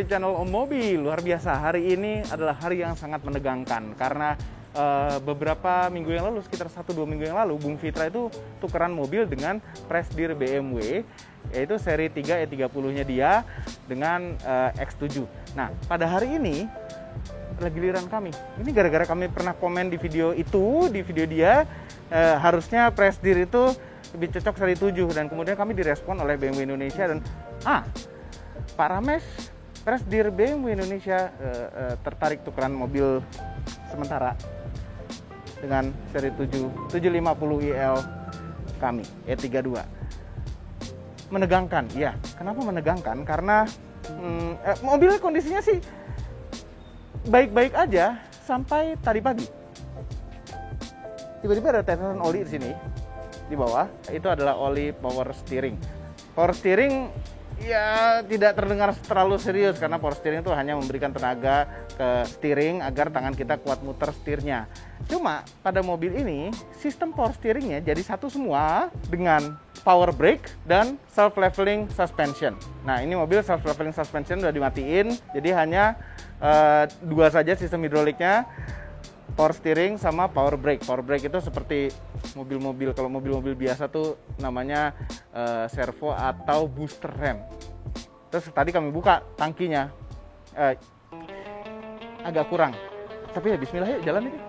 YouTube channel Om Mobil. Luar biasa, hari ini adalah hari yang sangat menegangkan karena beberapa minggu yang lalu, sekitar 1-2 minggu yang lalu, Bung Fitra itu tukeran mobil dengan presidir BMW, yaitu seri 3 E30-nya dia dengan X7. Nah, pada hari ini giliran kami. Ini gara-gara kami pernah komen di video itu, di video dia, harusnya presidir itu lebih cocok seri 7, dan kemudian kami direspon oleh BMW Indonesia dan Pak Rames, presidir BMW Indonesia tertarik tukeran mobil sementara dengan seri 750IL kami, E32. Menegangkan, ya. Kenapa menegangkan? Karena mobilnya kondisinya sih baik-baik aja sampai tadi pagi. Tiba-tiba ada tetesan oli di sini, di bawah. Itu adalah oli power steering. Power steering ya tidak terdengar terlalu serius karena power steering itu hanya memberikan tenaga ke steering agar tangan kita kuat muter setirnya. Cuma pada mobil ini sistem power steeringnya jadi satu semua dengan power brake dan self leveling suspension. Nah, ini mobil self leveling suspension udah dimatiin, jadi hanya dua saja sistem hidroliknya, power steering sama power brake. Power brake itu seperti mobil-mobil, kalau mobil-mobil biasa tuh namanya servo atau booster rem. Terus tadi kami buka tangkinya, agak kurang, tapi ya bismillah, yuk jalan ini.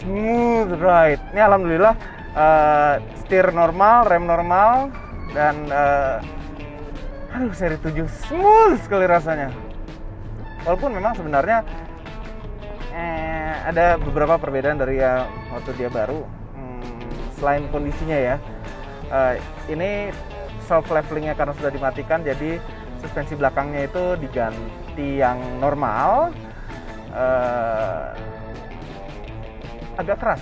Smooth ride. Ini alhamdulillah setir normal, rem normal, dan seri 7 smooth sekali rasanya. Walaupun memang sebenarnya ada beberapa perbedaan dari waktu dia baru. Selain kondisinya ya, ini self levelingnya karena sudah dimatikan, jadi suspensi belakangnya itu diganti yang normal, agak keras.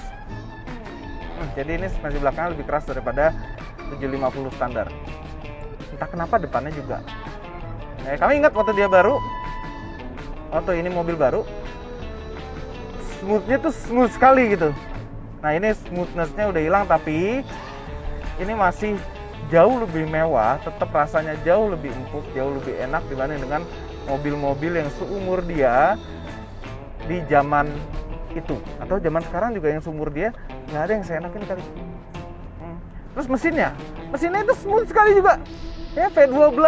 Jadi ini suspensi belakangnya lebih keras daripada 750 standar. Entah kenapa depannya juga. Kami ingat waktu dia baru, waktu ini mobil baru, smoothnya tuh smooth sekali gitu. Nah, ini smoothnessnya udah hilang, tapi ini masih jauh lebih mewah, tetap rasanya jauh lebih empuk, jauh lebih enak dibanding dengan mobil-mobil yang seumur dia di zaman itu, atau zaman sekarang juga yang seumur dia nggak ada yang seenak ini kali. Terus mesinnya itu smooth sekali juga ya. V12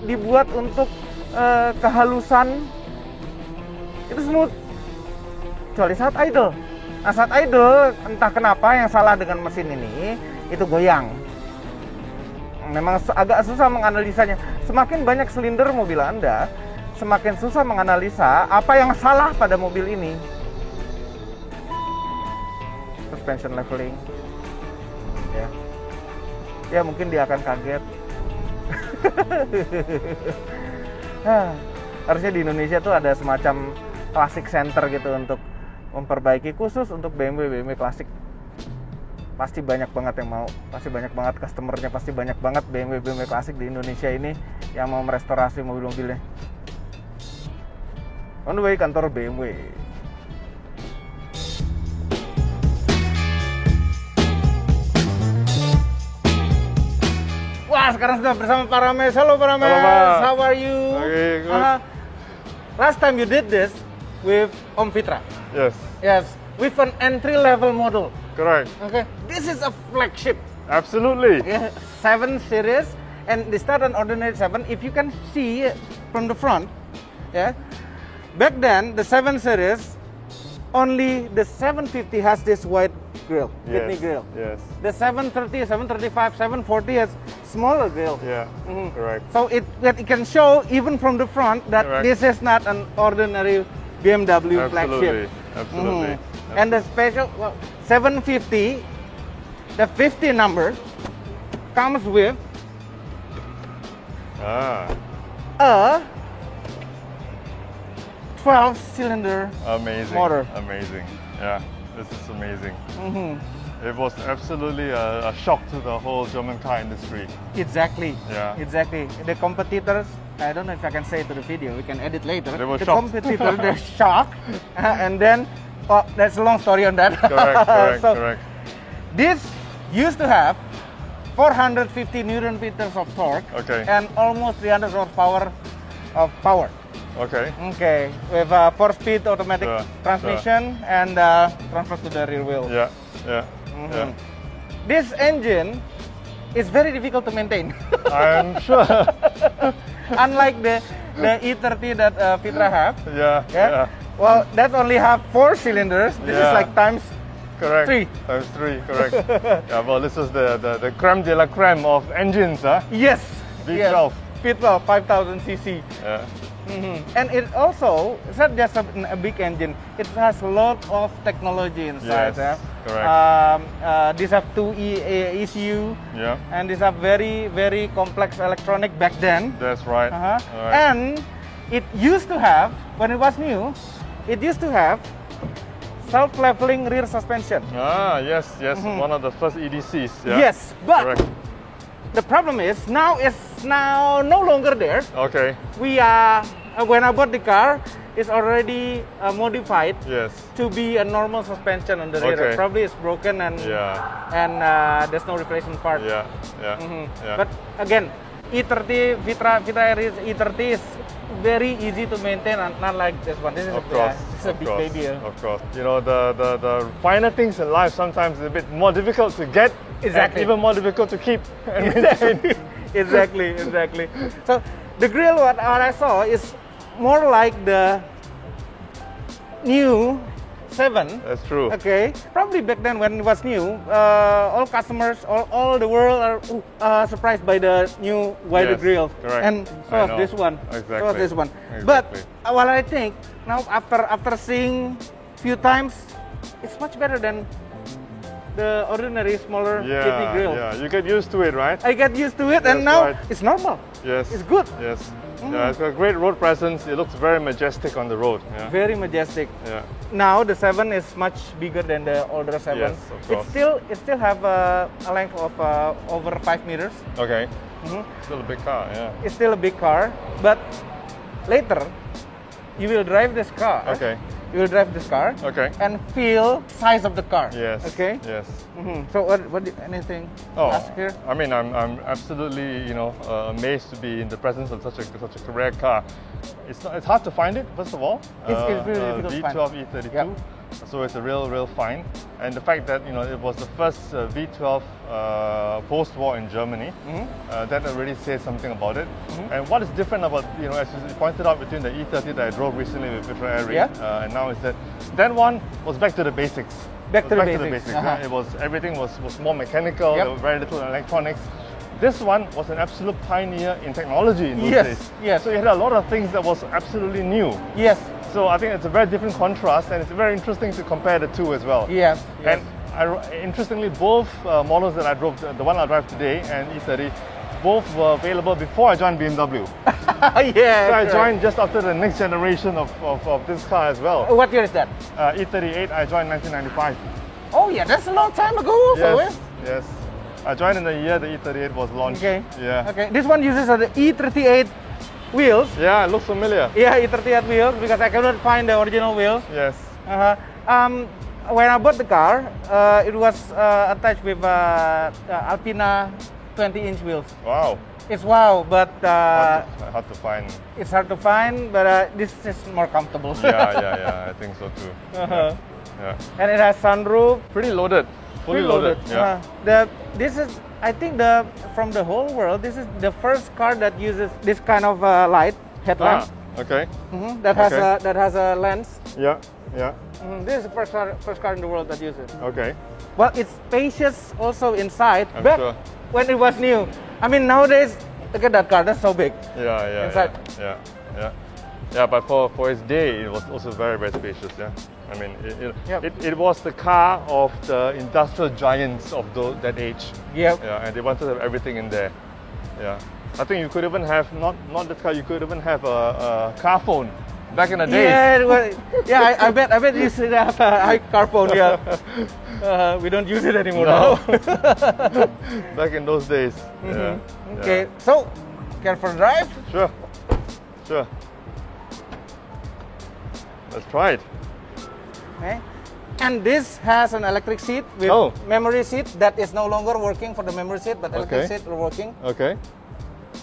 dibuat untuk kehalusan, itu smooth kecuali saat idle. Nah, saat idle entah kenapa yang salah dengan mesin ini, itu goyang. Memang agak susah menganalisanya. Semakin banyak silinder mobil Anda, semakin susah menganalisa apa yang salah pada mobil ini. Suspension leveling, ya mungkin dia akan kaget. Harusnya di Indonesia tuh ada semacam classic center gitu untuk memperbaiki khusus untuk BMW klasik. Pasti banyak banget yang mau, pasti banyak banget customernya, pasti banyak banget BMW klasik di Indonesia ini yang mau merestorasi mobil-mobilnya. On the way kantor BMW. Wah, sekarang sudah bersama Pak Rames. Halo Pak Rames. Halo, Pak. How are you? Okay, good. Last time you did this with Om Fitra. Yes, with an entry-level model. correct. Okay, this is a flagship. Absolutely. 7 series, and they start an ordinary 7. If you can see from the front, back then the 7 series, only the 750 has this wide grille, Whitney grille. Yes. The 730, 735, 740 has smaller grille. Yeah. Correct. So it can show even from the front that Correct. this is not an ordinary BMW flagship. Absolutely. And the special 750, the 50 number comes with a 12-cylinder Amazing. motor. Amazing. Yeah, this is amazing. It was absolutely a shock to the whole German car industry. Exactly. Yeah. Exactly. The competitors I don't know if I can say it to the video. We can edit later. They were the shocked. competitor, they're shocked, and then that's a long story on that. Correct, So, correct. This used to have 450 Newton meters of torque Okay. and almost 300 horsepower of power. Okay. Okay, with a 4-speed automatic Sure, transmission and transfers to the rear wheel. Yeah, yeah, yeah. This engine is very difficult to maintain. I'm sure. Unlike the E30 that Vitra have. Yeah. Well, that only have 4 cylinders. This is Yeah. like times Correct. 3. Times 3, correct. Yeah, well, this is the creme de la creme of engines, huh? Yes. V12. Yes. V12, 5000 cc. Yeah. And it also, it's not just a big engine, it has a lot of technology inside. Yes, correct. These have 2 ECU, Yeah. and these have very, very complex electronic back then. That's right. Uh-huh. All right. And it used to have, when it was new, it used to have self-leveling rear suspension. Yes. One of the first EDCs. Yeah. Yes, but Correct. the problem is now it's no longer there. Okay. We are when I bought the car, it's already modified Yes. to be a normal suspension on the rear. Okay. Probably it's broken and there's no replacement part. Yeah. But again, E30 Vitra Air E30 is very easy to maintain, and not like this one. This is Of course. it's a big baby. Of course. You know, the finer things in life sometimes is a bit more difficult to get. Exactly. And even more difficult to keep and maintain. exactly. So the grill, what I saw, is more like the new 7. That's true. Okay, probably back then when it was new, all customers, all the world are surprised by the new wider Yes, grill, correct. and so I was know. this one. Exactly. So was this one. Exactly. But what I think now, after seeing few times, it's much better than the ordinary smaller kitty grill. Yeah, you get used to it, right? I get used to it, and That's now right. it's normal. Yes. It's good. Yes. Yeah, it's got great road presence. It looks very majestic on the road. Yeah. Very majestic. Yeah. Now the 7 is much bigger than the older 7. Yes, of course. It still have a length of over 5 meters. Okay. Mhm. Still a big car. Yeah. It's still a big car, but later you will drive this car. Okay. You will drive this car. Okay. And feel size of the car. Yes. Okay. Yes. So anything to Oh, ask here? I mean, I'm absolutely amazed to be in the presence of such a rare car. It's hard to find it. First of all, It's really difficult to find. V12 E32. Yep. So it's a real find, and the fact that it was the first V12 post-war in Germany, that already says something about it. And what is different about as you pointed out between the E30 that I drove recently with Vitra Air and now is that one was back to the basics. Back to the basics. basics. Uh-huh. Yeah? It was everything was more mechanical. Yep. There was very little electronics. This one was an absolute pioneer in technology in those Yes, days. yes. So you had a lot of things that was absolutely new. Yes. So I think it's a very different contrast, and it's very interesting to compare the two as well. Yes. And interestingly, both models that I drove, the one I drive today and E30, both were available before I joined BMW. Yeah. So I correct. joined just after the next generation of this car as well. What year is that? E38, I joined 1995. Oh yeah, that's a long time ago also. Yes. I joined in the year the E38 was launched. Okay. Yeah. Okay. This one uses the E38 wheels. Yeah, it looks familiar. Yeah, E38 wheels, because I cannot find the original wheels. Yes. When I bought the car, it was attached with Alpina 20-inch wheels. Wow. It's wow, but Hard to find. it's hard to find. But this is more comfortable. Yeah. I think so too. Uh-huh. Yeah. And it has sunroof. Pretty loaded. Fully loaded. Yeah. This is, I think, from the whole world, this is the first car that uses this kind of light headlamp. Okay. That has a lens. Yeah. This is the first car in the world that uses it. Okay. Well, it's spacious also inside. I'm Back sure. when it was new. I mean, nowadays, look at that car. That's so big. Yeah. Inside. Yeah, but for its day, it was also very, very spacious. Yeah. I mean, Yep. it was the car of the industrial giants of that age. Yep. Yeah, and they wanted to have everything in there. Yeah. I think you could even have not the car. You could even have a car phone back in the days. I bet you should have a car phone. Yeah. We don't use it anymore now. Back in those days. Yeah. Okay. So, careful drive. Sure. Sure. Let's try it. Okay. And this has an electric seat with memory seat that is no longer working for the memory seat, but electric seat are working. Okay.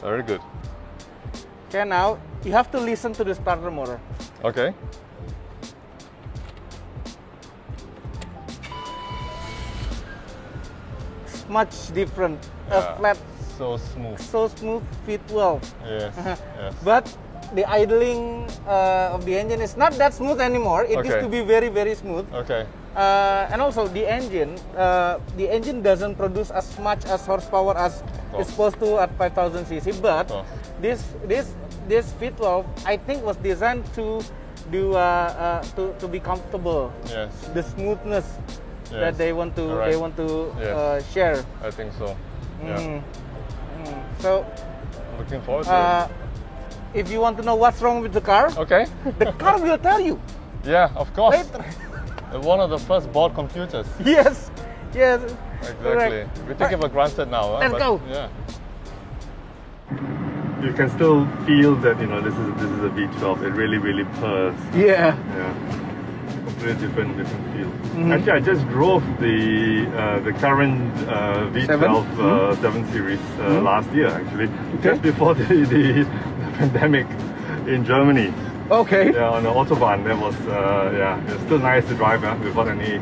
Very good. Okay, now you have to listen to the starter motor. Okay. It's much different. Yeah. A flat, So smooth. so smooth V12. Yes. Yes. But the idling of the engine is not that smooth anymore. It used to be very, very smooth. Okay. And also the engine doesn't produce as much as horsepower as it's supposed to at 5,000 cc. But this V12 I think was designed to do to be comfortable. Yes. The smoothness that they want to share. I think so. Yeah. So looking forward to it. If you want to know what's wrong with the car, the car will tell you. Yeah, of course. Later. One of the first board computers. Yes. Exactly. Correct. We take it for granted now. Let's go. Yeah. You can still feel that this is a V12. It really purrs. Yeah. Completely different feel. Actually, I just drove the current V12 7 Series last year. Actually, just before the pandemic in Germany. Okay. Yeah, on the autobahn. That was it's still nice to drive without any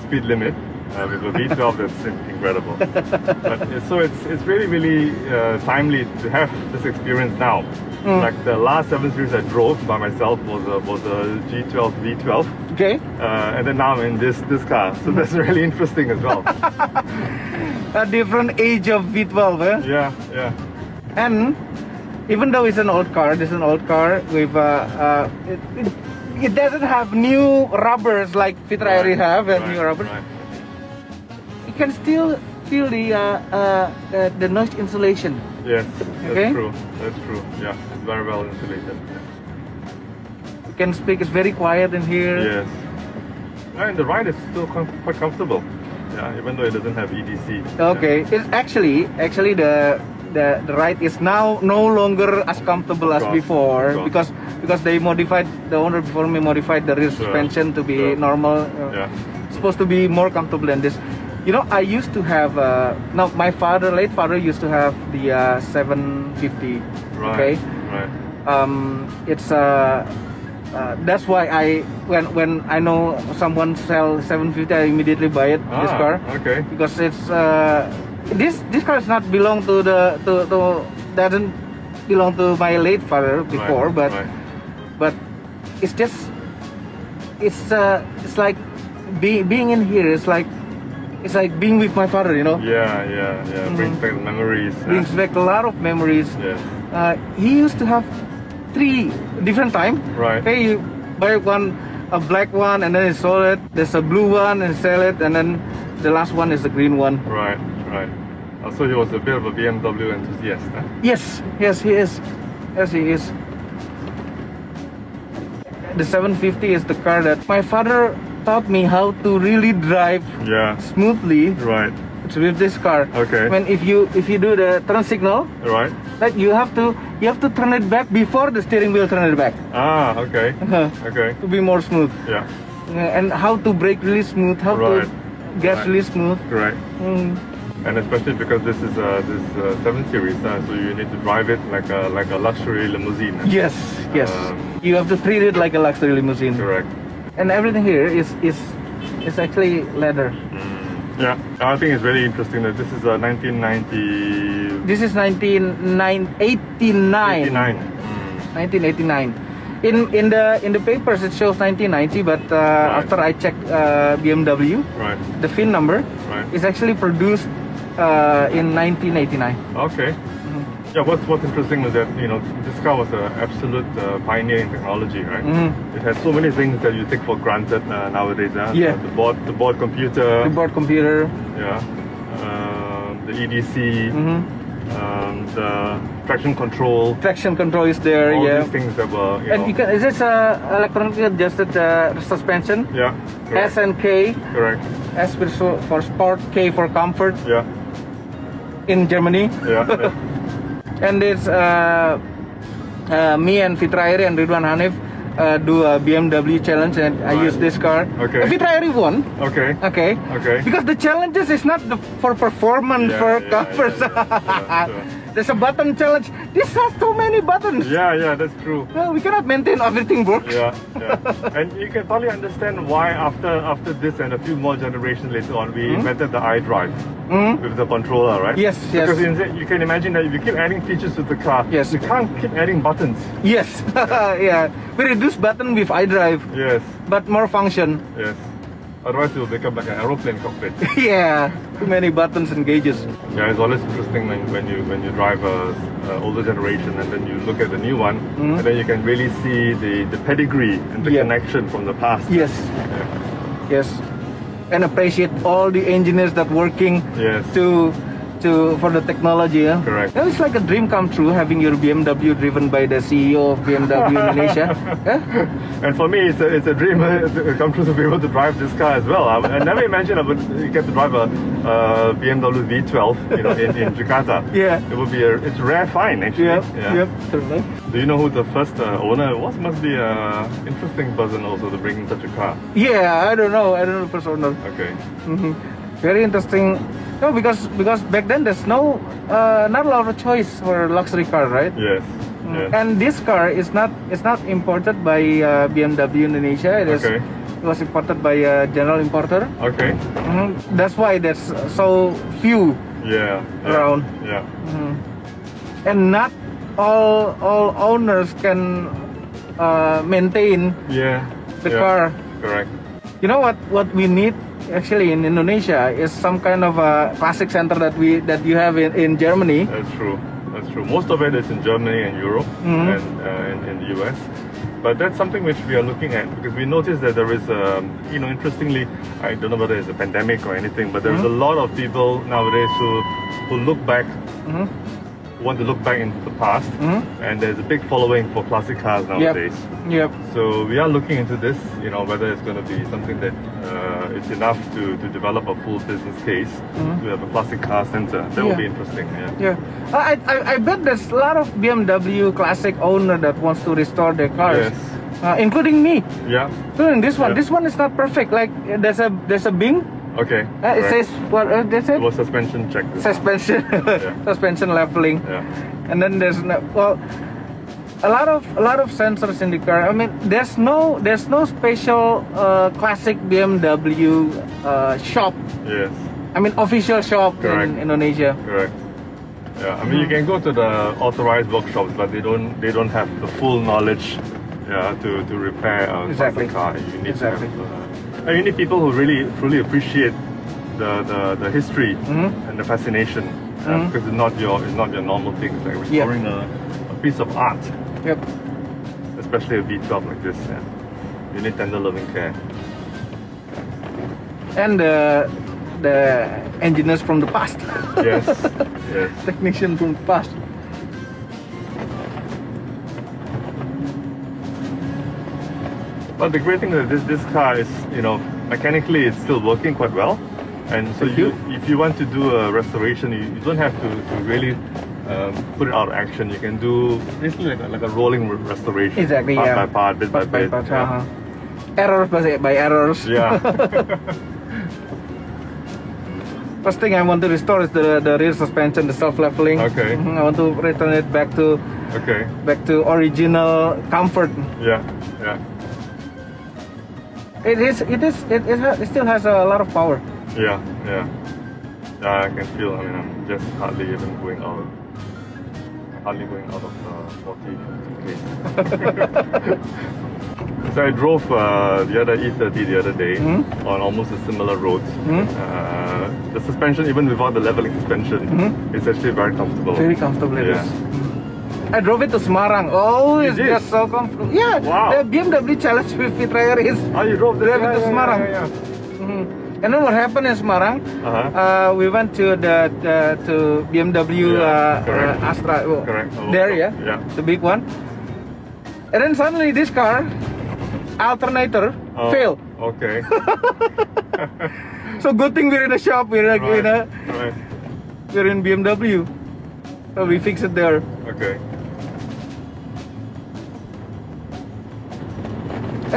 speed limit. With a V12, that's incredible. But it's really timely to have this experience now. Like the last 7 Series I drove by myself was a G12 V12. Okay. And then now I'm in this car, so that's really interesting as well. A different age of V12, eh? Yeah. And even though it's an old car, this is an old car with it doesn't have new rubbers like Vitra already have new rubbers. Right. You can still feel the noise insulation. Yes, that's true. That's true. Yeah, it's very well insulated. You can speak. It's very quiet in here. Yes. And the ride is still quite comfortable. Yeah, even though it doesn't have EDC. Okay. Yeah. It's actually the ride is now no longer as comfortable as before because they modified, the owner before me modified the rear suspension to be normal. It's supposed to be more comfortable than this. I used to have my late father used to have the 750. Right. It's that's why when I know someone sell 750, I immediately buy it. This car. Okay. Because it's this car does not belong to doesn't belong to my late father before, but it's just it's like being in here. It's like being with my father, Yeah. Brings back memories. Brings back a lot of memories. Yes. He used to have 3 different time. Right. Okay, you buy a black one, and then he sold it. There's a blue one, and sell it, and then the last one is the green one. Right. So he was a bit of a BMW enthusiast. Huh? Yes, he is. Yes, he is. The 750 is the car that my father taught me how to really drive smoothly with this car. Okay. When if you do the turn signal, like you have to turn it back before the steering wheel turn it back. Okay. Okay. To be more smooth. Yeah. And how to brake really smooth, how to gas really smooth. Right. And especially because this is 7 Series, so you need to drive it like a luxury limousine. Yes. You have to treat it like a luxury limousine. Correct. And everything here is actually leather. Yeah, I think it's very interesting that this is 1990. This is 1989. 1989. In the papers it shows 1990, but after I checked BMW, the VIN number is actually produced in 1989. Okay. Yeah, what's interesting is that this car was an absolute pioneer in technology, right? It has so many things that you take for granted nowadays. The board computer. The board computer. Yeah. The EDC. The traction control. Traction control is there. All these things that were. And is this electronically adjusted suspension? Yeah. Correct. S and K. Correct. S for sport, K for comfort. Yeah. In Germany. Yeah. And it's me and Fitra Airi and Ridwan Hanif do a BMW challenge, and I use this car. Okay. Fitra Airi won. Okay. Okay. Okay. Because the challenges is not for performance, for comfort. There's a button challenge. This has too many buttons. Yeah, that's true. Well, we cannot maintain everything works. Yeah. And you can probably understand why after this and a few more generations later on, we invented the iDrive with the controller, right? Yes. Because you can imagine that if you keep adding features to the car, Yes. you can't keep adding buttons. Yes. Yeah. We reduce button with iDrive, Yes. but more function. Yes. Otherwise, it will become like an aeroplane cockpit. Yeah. Too many buttons and gauges. Yeah, it's always interesting when you drive a older generation and then you look at the new one, and then you can really see the pedigree and the connection from the past. Yes. Yes. And appreciate all the engineers that working Yes. for the technology. Yeah? Correct. Now it's like a dream come true having your BMW driven by the CEO of BMW Indonesia. Yeah? And for me, it's a dream come true to be able to drive this car as well. I never imagined I would get to drive a BMW V12, in Jakarta. Yeah. It's a rare find actually. Yep. Totally. Do you know who the first owner was? Must be an interesting person also to bring in such a car. Yeah, I don't know the first owner. Okay. Very interesting. No, because back then there's not a lot of choice for luxury car, right? Yes. And this car is not imported by BMW Indonesia. It was imported by a general importer. Okay. That's why there's so few around. Yeah. And not all owners can maintain the car. Correct. You know what we need actually in Indonesia is some kind of a classic center that you have in Germany. That's true. Most of it is in Germany and Europe and in the US. But that's something which we are looking at because we noticed that there is, interestingly, I don't know whether it's a pandemic or anything, but there's a lot of people nowadays who look back, want to look back into the past, and there's a big following for classic cars nowadays. Yep. So we are looking into this, whether it's going to be something that it's enough to develop a full business case to have a classic car center. That will be interesting. Yeah. I bet there's a lot of BMW classic owner that wants to restore their cars, including me. Yeah. Including this one. This one is not perfect. Like there's a Bing. Okay. It says what? That's it. It was suspension check. Suspension, suspension leveling. Yeah. And then there's a lot of sensors in the car. I mean, there's no special classic BMW shop. Yes. I mean, official shop in Indonesia. Correct. Yeah. I mean, you can go to the authorized workshops, but they don't have the full knowledge. To repair a classic car. You need to have. You need people who really truly appreciate the history and the fascination because it's not your normal thing. It's like restoring a piece of art. Yep. Especially a V12 like this. Yeah. You need tender loving care. And the engineers from the past. Yes. Technician from the past. But the great thing is that this car is, mechanically it's still working quite well. And so if you want to do a restoration, you don't have to really put it out of action. You can do basically like a rolling restoration. Exactly, part by part, bit by bit. Errors by errors. Yeah. First thing I want to restore is the rear suspension, the self-leveling. Okay. I want to return it back to original comfort. Yeah. It still has a lot of power. Yeah, I can feel. I mean, I'm just hardly even going out of 40 So I drove the other E30 the other day on almost a similar road. The suspension, even without the leveling suspension, is actually very comfortable. Very comfortable, it is. I drove it to Semarang. Oh, it's just so comfortable. Yeah, the BMW Challenge with Fitra Airi is. Oh, you drove it to Semarang. And then what happened in Semarang? We went to to BMW Astra. Correct. There, the big one. And then suddenly this car, alternator, failed. Okay. So good thing we're in a shop. We're in BMW. So we fixed it there. Okay.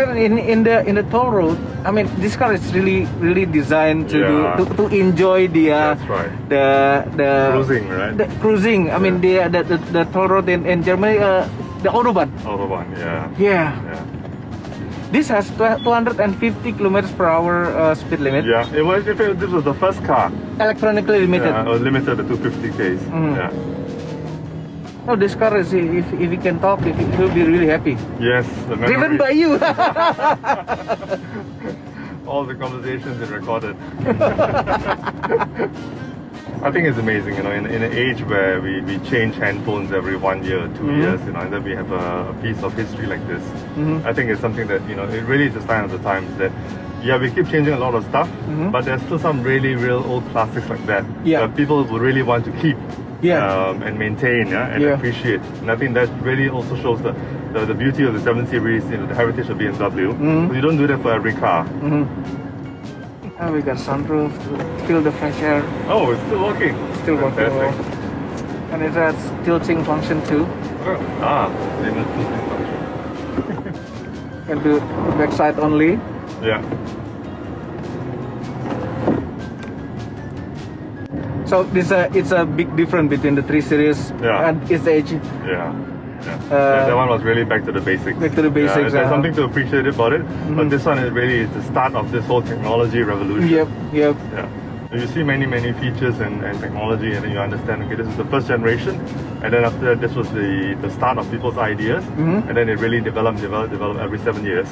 In the toll road, I mean, this car is really designed to enjoy the That's right. the Cruising, right? The cruising. I mean, the toll road in Germany, the Autobahn. Autobahn, yeah. Yeah. This has 250 kilometers per hour speed limit. Yeah, this was the first car. Electronically limited. Yeah, it was limited to 250 Ks. Yeah. Oh, this car is, if he can talk, he will be really happy. Yes, the memory. Driven by you. All the conversations are recorded. I think it's amazing, in an age where we change handphones every 1 year, 2 years, and then we have a piece of history like this. I think it's something that, it really is a sign of the times that, we keep changing a lot of stuff, but there's still some real old classics like that that people will really want to keep and maintain and appreciate. And I think that really also shows the beauty of the 7 Series, the heritage of BMW. You don't do that for every car. Oh, we got sunroof to feel the fresh air. Oh, it's still working. Still working well. And it has tilting function too. Tilting function. Can do backside only. Yeah. So it's a big difference between the 3 Series and its age. Yeah. That one was really back to the basics. Back to the basics. There's something to appreciate about it, but this one is really the start of this whole technology revolution. Yep. Yeah. So you see many features and technology, and then you understand, okay, this is the first generation, and then after that, this was the start of people's ideas, and then it really developed every 7 years.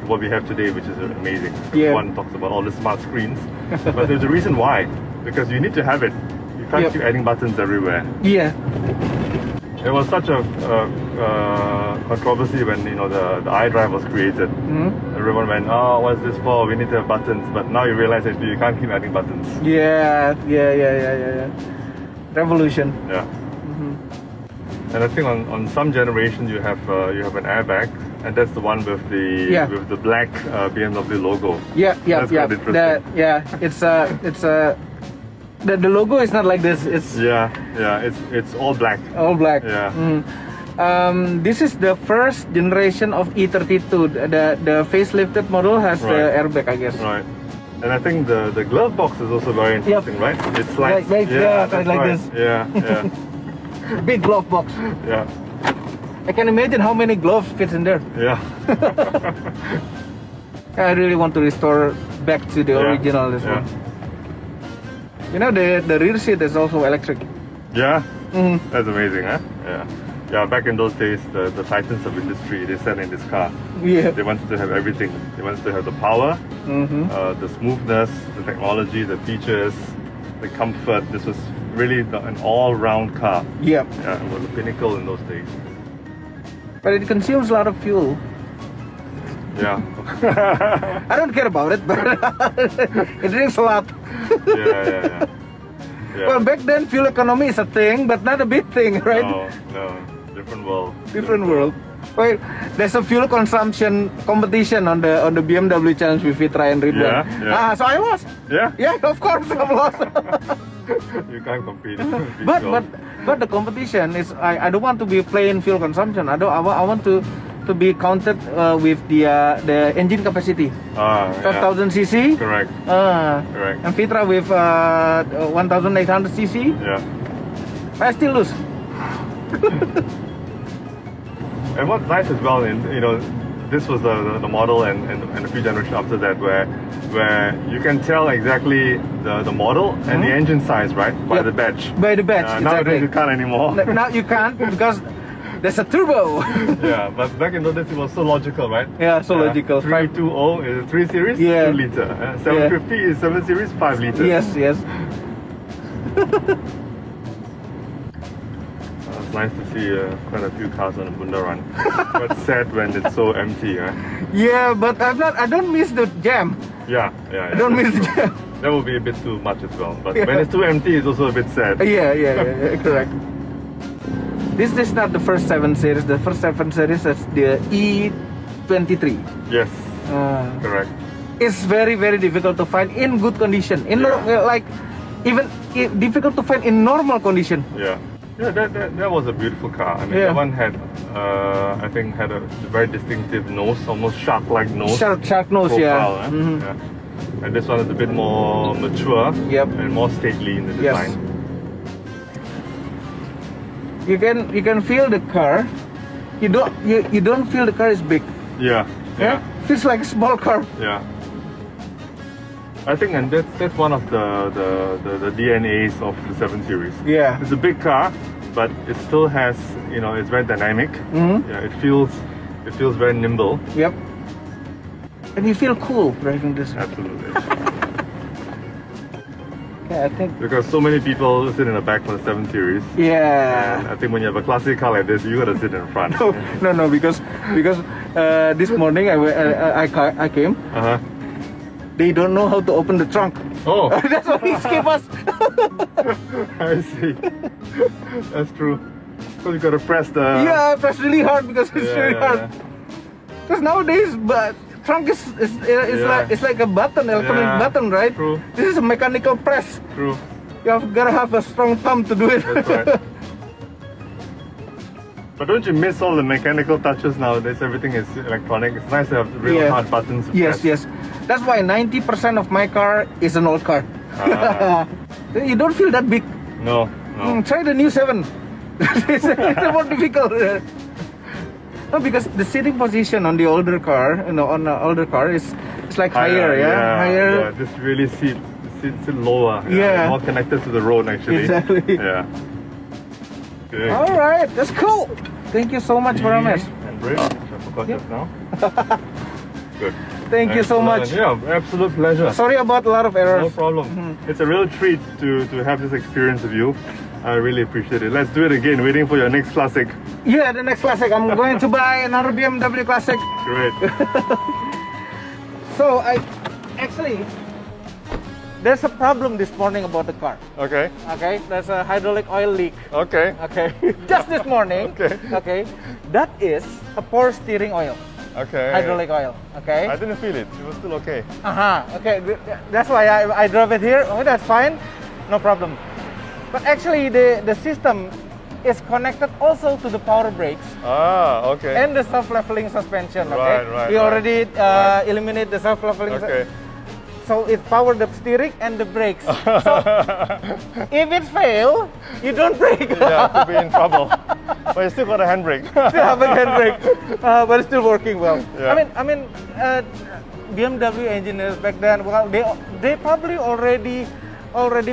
What we have today, which is amazing. One talks about all the smart screens, but there's a reason why, because you need to have it. You can't keep adding buttons everywhere. Yeah. There was such a controversy when the iDrive was created. Everyone went, "Oh, what's this for? We need to have buttons." But now you realize actually you can't keep adding buttons. Yeah. Revolution. Yeah. And I think on some generation you have an airbag, and that's the one with the black BMW logo. That's quite interesting. The logo is not like this. It's it's all black. All black. Yeah. This is the first generation of E32. The facelifted model has the airbag, I guess. Right. And I think the glove box is also very interesting, right? It's like like this. Yeah. Big glove box. Yeah. I can imagine how many gloves fits in there. Yeah. I really want to restore back to the original. This one. The rear seat is also electric. Yeah? That's amazing, huh? Yeah, back in those days, the titans of industry, they sat in this car. Yeah. They wanted to have everything. They wanted to have the power, the smoothness, the technology, the features, the comfort. This was really an all-round car. Yeah. Yeah, it was the pinnacle in those days. But it consumes a lot of fuel. Yeah. I don't care about it, but it drinks a lot. Yeah. Well, back then fuel economy is a thing, but not a big thing, right? No. Different world. Different world. Well, there's a fuel consumption competition on the BMW Challenge with Fitra and Ridwan. Yeah. So I lost. Yeah? Yeah, of course I lost. You can't compete. But the competition is, I don't want to be playing fuel consumption. I want to be counted with the engine capacity. 5,000 cc. Correct. Correct. And Fitra with 1,800 cc. Yeah. I still lose. And what's nice as well, this was the model and a few generations after that, where you can tell exactly the model and the engine size, right, by the badge. By the badge. Nowadays you can't anymore. Now you can't because there's a turbo. Yeah, but back in those days it was so logical, right? Yeah, so logical. 320 is 3 Series, 2 liter. 750 is 7 Series, 5 liters. Yes. It's nice to see quite a few cars on the Bundaran. But sad when it's so empty, huh? Yeah, but I don't miss the jam. Yeah. I don't miss the jam. That would be a bit too much as well. But when it's too empty, it's also a bit sad. Yeah, correct. This is not the first 7 Series. The first 7 Series is the E23. Yes, correct. It's very difficult to find in good condition. Even difficult to find in normal condition. Yeah. Yeah, that was a beautiful car. I mean, Yeah. that one had, I think, had a very distinctive nose, almost shark-like nose. Shark nose, yeah. profile, eh? Mhm. Yeah. And this one is a bit more mature Yep. and more stately in the Yes. design. You can feel the car. You don't feel the car is big. Yeah. Yeah. Feels like a small car. Yeah. I think, and that's one of the DNAs of the 7 Series. Yeah. It's a big car, but it still has, you know, it's very dynamic. Mhm. Yeah, it feels very nimble. Yep. And you feel cool driving this. Absolutely. Yeah, I think. Because so many people sit in the back for the 7 Series. Yeah. And I think when you have a classic car like this, you gotta sit in front. No, because this morning I came. Uh-huh. They don't know how to open the trunk. Oh, That's why he escaped us. I see. That's true. So you gotta press the... Yeah, I pressed really hard because it's Yeah, really yeah, hard. Because nowadays, but trunk is Yeah. like a button, electronic Yeah, button, right? true. This is a mechanical press. True. You gotta have a strong thumb to do it. That's right. But don't you miss all the mechanical touches nowadays? Everything is electronic. It's nice to have real Yeah. hard buttons to Yes, press. yes. That's why 90% of my car is an old car. Ah. You don't feel that big. No, no. Try the new 7. It's more difficult. No, because the sitting position on the older car, on an older car is like higher, yeah? Higher. Yeah, just really sit lower. Yeah. More connected to the road, actually. Exactly. Yeah. Okay. All right, that's cool. Thank you so much, Paramesh. And brake, which I forgot Yep. just now. Good. Thank you so much. Yeah, absolute pleasure. Sorry about a lot of No errors. problem. It's a real treat to have this experience with you. I really appreciate it. Let's do it again. Waiting for your next classic. Yeah, the next classic. I'm going to buy another BMW classic. Great. So there's a problem this morning about the car. Okay. Okay, there's a hydraulic oil leak. Okay. Okay, just this morning. Okay. Okay, that is a power steering oil, Okay. hydraulic oil. Okay. I didn't feel it. It was still okay. Okay, that's why I drove it here. Oh, that's fine, no problem. But actually, the system is connected also to the power brakes Ah, okay. and the self-leveling suspension. Okay, Right, we right. already Right. eliminate the self-leveling. Okay. So it powered the steering and the brakes. So if it fails, you don't brake. Yeah, to be in trouble. But you still got a handbrake. Still have a handbrake, but it's still working well. Yeah. I mean, BMW engineers back then, well, they probably already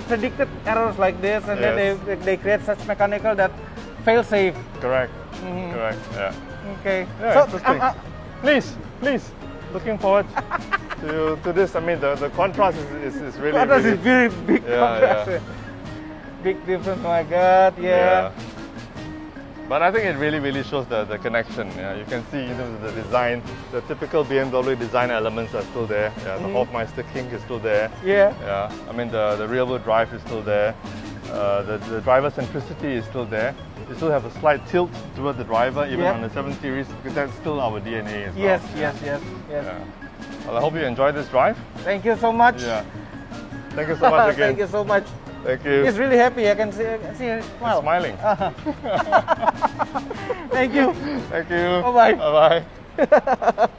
predicted errors like this, and then Yes. they create such mechanical that fail safe. Correct. Correct. Yeah. Okay. Yeah, So interesting. Please. Looking forward to this. I mean, the contrast is really. contrast really, is very big. Yeah, Contrast. yeah. Big difference. My God. Yeah. But I think it really shows the connection. Yeah, you can see in terms of the design, the typical BMW design elements are still there. Yeah, the Hofmeister King is still there. Yeah. Yeah, I mean the rear wheel drive is still there. The driver centricity is still there. You still have a slight tilt toward the driver, even Yep. on the 7 Series, because that's still our DNA as well. Yes. Yeah. Well, I hope you enjoyed this drive. Thank you so much. Yeah. Thank you so much again. Thank you so much. Thank you. He's really happy. I can see him smile. Smiling. Thank you. Thank you. Bye-bye. Bye-bye.